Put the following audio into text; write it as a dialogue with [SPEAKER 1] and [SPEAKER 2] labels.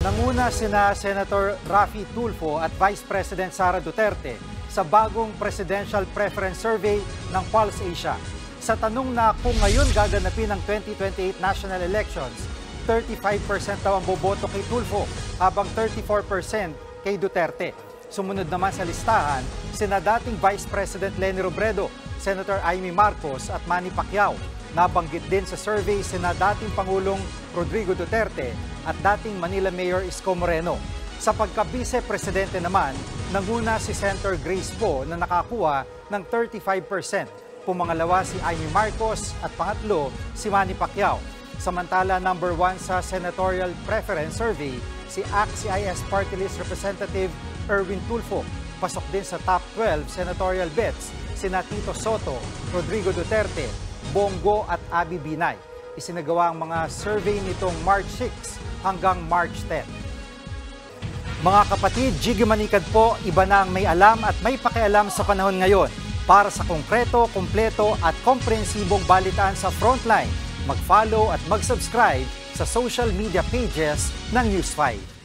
[SPEAKER 1] Nanguna sina Senator Raffy Tulfo at Vice President Sara Duterte sa bagong Presidential Preference Survey ng Pulse Asia. Sa tanong na kung ngayon gaganapin ang 2028 national elections, 35% daw ang boboto kay Tulfo habang 34% kay Duterte. Sumunod naman sa listahan, sina dating Vice President Leni Robredo, Senator Amy Marcos at Manny Pacquiao. Nabanggit din sa survey sina dating Pangulong Rodrigo Duterte at dating Manila Mayor Isko Moreno. Sa pagka-vice-presidente naman, nanguna si Senator Grace Poe na nakakuha ng 35%. Pumangalawa si Amy Marcos at pangatlo si Manny Pacquiao. Samantala, number 1 sa Senatorial Preference Survey, si ACT-CIS Party List Representative Erwin Tulfo. Pasok din sa top 12 senatorial bets sina Tito Soto, Rodrigo Duterte, Bongo at Abby Binay. Isinagawa ang mga survey nitong March 6 hanggang March 10. Mga kapatid, Jiggy Manikad po, iba na ang may alam at may pakialam sa panahon ngayon. Para sa konkreto, kumpleto at komprehensibong balitaan sa Frontline, mag-follow at mag-subscribe sa social media pages ng News 5.